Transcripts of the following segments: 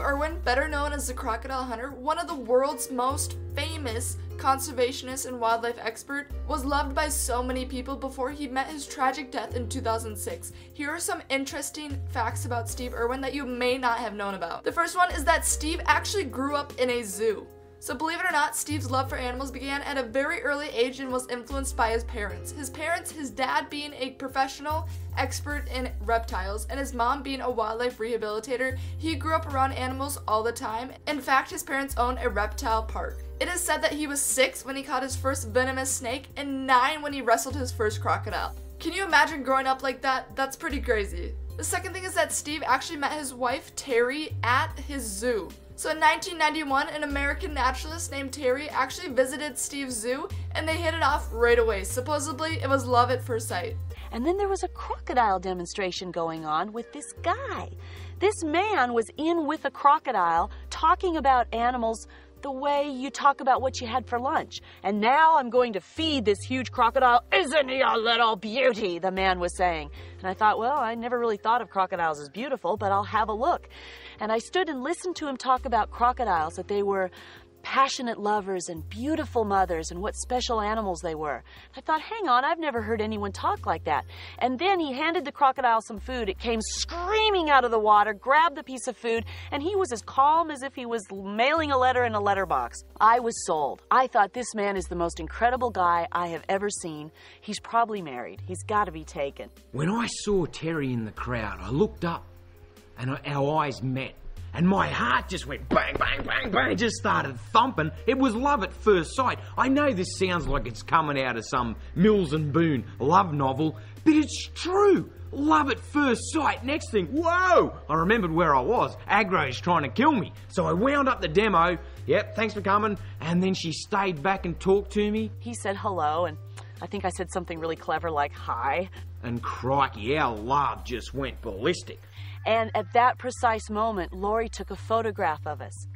Irwin, better known as the Crocodile Hunter, one of the world's most famous conservationist and wildlife expert, was loved by so many people before he met his tragic death in 2006. Here are some interesting facts about Steve Irwin that you may not have known about. The first one is that Steve actually grew up in a zoo. So believe it or not, Steve's love for animals began at a very early age and was influenced by his parents. His dad being a professional expert in reptiles and his mom being a wildlife rehabilitator, he grew up around animals all the time. In fact, his parents owned a reptile park. It is said that he was 6 when he caught his first venomous snake and 9 when he wrestled his first crocodile. Can you imagine growing up like that? That's pretty crazy. The second thing is that Steve actually met his wife, Terri, at his zoo. So in 1991, an American naturalist named Terri actually visited Steve's zoo and they hit it off right away. Supposedly, it was love at first sight. And then there was a crocodile demonstration going on with this guy. This man was in with a crocodile talking about animals the way you talk about what you had for lunch. And now I'm going to feed this huge crocodile. Isn't he a little beauty? The man was saying. And I thought, well, I never really thought of crocodiles as beautiful, but I'll have a look. And I stood and listened to him talk about crocodiles, that they were passionate lovers and beautiful mothers and what special animals they were. I thought, hang on, I've never heard anyone talk like that. And then he handed the crocodile some food. It came screaming out of the water, grabbed the piece of food, and he was as calm as if he was mailing a letter in a letterbox. I was sold. I thought, this man is the most incredible guy I have ever seen. He's probably married. He's got to be taken. When I saw Terri in the crowd, I looked up and our eyes met. And my heart just went bang, bang, bang, bang. It just started thumping. It was love at first sight. I know this sounds like it's coming out of some Mills and Boon love novel, but it's true. Love at first sight. Next thing, whoa! I remembered where I was. Agro's trying to kill me. So I wound up the demo. Yep, thanks for coming. And then she stayed back and talked to me. He said hello, and I think I said something really clever like hi. And crikey, our love just went ballistic. And at that precise moment, Lori took a photograph of us.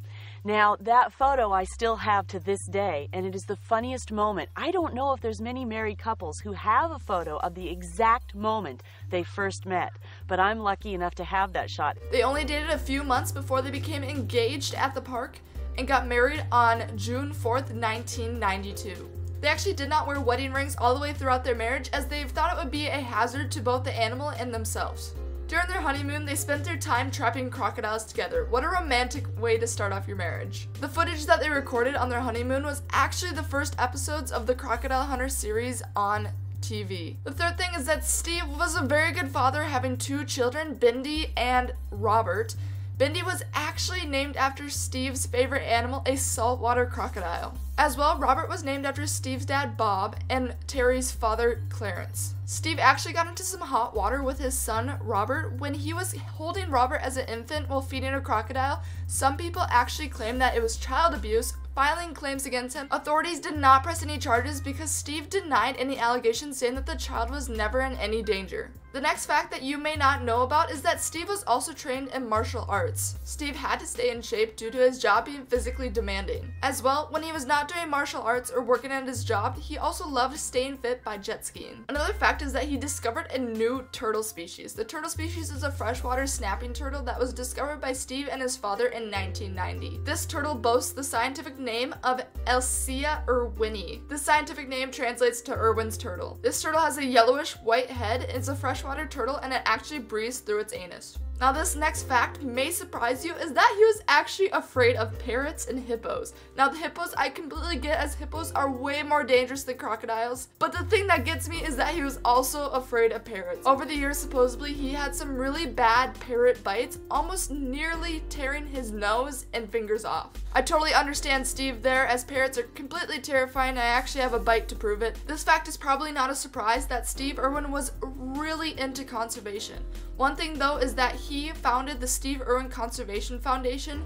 Now, that photo I still have to this day, and it is the funniest moment. I don't know if there's many married couples who have a photo of the exact moment they first met, but I'm lucky enough to have that shot. They only dated a few months before they became engaged at the park and got married on June 4th, 1992. They actually did not wear wedding rings all the way throughout their marriage, as they thought it would be a hazard to both the animal and themselves. During their honeymoon, they spent their time trapping crocodiles together. What a romantic way to start off your marriage. The footage that they recorded on their honeymoon was actually the first episodes of the Crocodile Hunter series on TV. The third thing is that Steve was a very good father, having 2 children, Bindi and Robert. Bindi was actually named after Steve's favorite animal, a saltwater crocodile. As well, Robert was named after Steve's dad, Bob, and Terri's father, Clarence. Steve actually got into some hot water with his son, Robert. When he was holding Robert as an infant while feeding a crocodile, some people actually claimed that it was child abuse, filing claims against him. Authorities did not press any charges because Steve denied any allegations, saying that the child was never in any danger. The next fact that you may not know about is that Steve was also trained in martial arts. Steve had to stay in shape due to his job being physically demanding. As well, when he was not doing martial arts or working at his job, he also loved staying fit by jet skiing. Another fact is that he discovered a new turtle species. The turtle species is a freshwater snapping turtle that was discovered by Steve and his father in 1990. This turtle boasts the scientific name of Elsia irwini. The scientific name translates to Irwin's turtle. This turtle has a yellowish white head. It's a freshwater turtle and it actually breathes through its anus. Now this next fact may surprise you, is that he was actually afraid of parrots and hippos. Now the hippos I completely get, as hippos are way more dangerous than crocodiles, but the thing that gets me is that he was also afraid of parrots. Over the years, supposedly, he had some really bad parrot bites, almost nearly tearing his nose and fingers off. I totally understand Steve there, as parrots are completely terrifying. I actually have a bite to prove it. This fact is probably not a surprise, that Steve Irwin was really into conservation. One thing though is that he founded the Steve Irwin Conservation Foundation,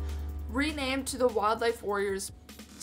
renamed to the Wildlife Warriors.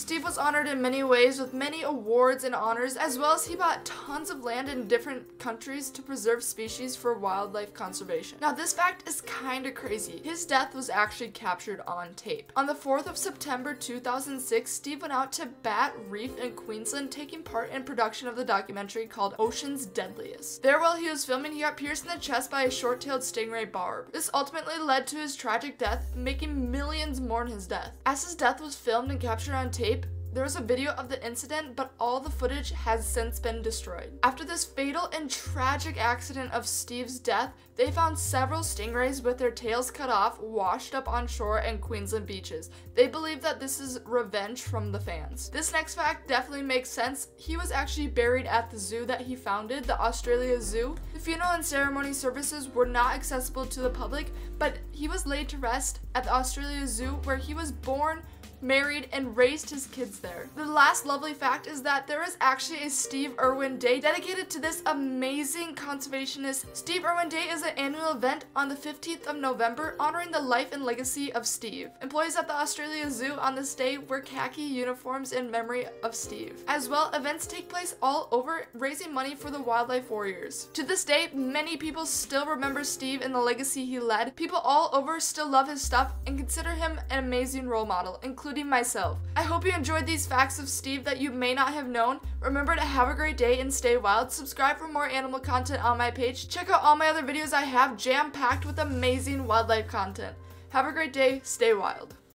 Steve was honored in many ways with many awards and honors, as well as he bought tons of land in different countries to preserve species for wildlife conservation. Now this fact is kinda crazy. His death was actually captured on tape. On the 4th of September 2006, Steve went out to Bat Reef in Queensland, taking part in production of the documentary called Ocean's Deadliest. There, while he was filming, he got pierced in the chest by a short-tailed stingray barb. This ultimately led to his tragic death, making millions mourn his death. As his death was filmed and captured on tape, there was a video of the incident, but all the footage has since been destroyed. After this fatal and tragic accident of Steve's death, they found several stingrays with their tails cut off, washed up on shore and Queensland beaches. They believe that this is revenge from the fans. This next fact definitely makes sense. He was actually buried at the zoo that he founded, the Australia Zoo. The funeral and ceremony services were not accessible to the public, but he was laid to rest at the Australia Zoo, where he was born, married, and raised his kids there. The last lovely fact is that there is actually a Steve Irwin Day dedicated to this amazing conservationist. Steve Irwin Day is an annual event on the 15th of November honoring the life and legacy of Steve. Employees at the Australia Zoo on this day wear khaki uniforms in memory of Steve. As well, events take place all over, raising money for the wildlife warriors. To this day, many people still remember Steve and the legacy he led. People all over still love his stuff and consider him an amazing role model, including myself. I hope you enjoyed these facts of Steve that you may not have known. Remember to have a great day and stay wild. Subscribe for more animal content on my page. Check out all my other videos I have jam-packed with amazing wildlife content. Have a great day, stay wild.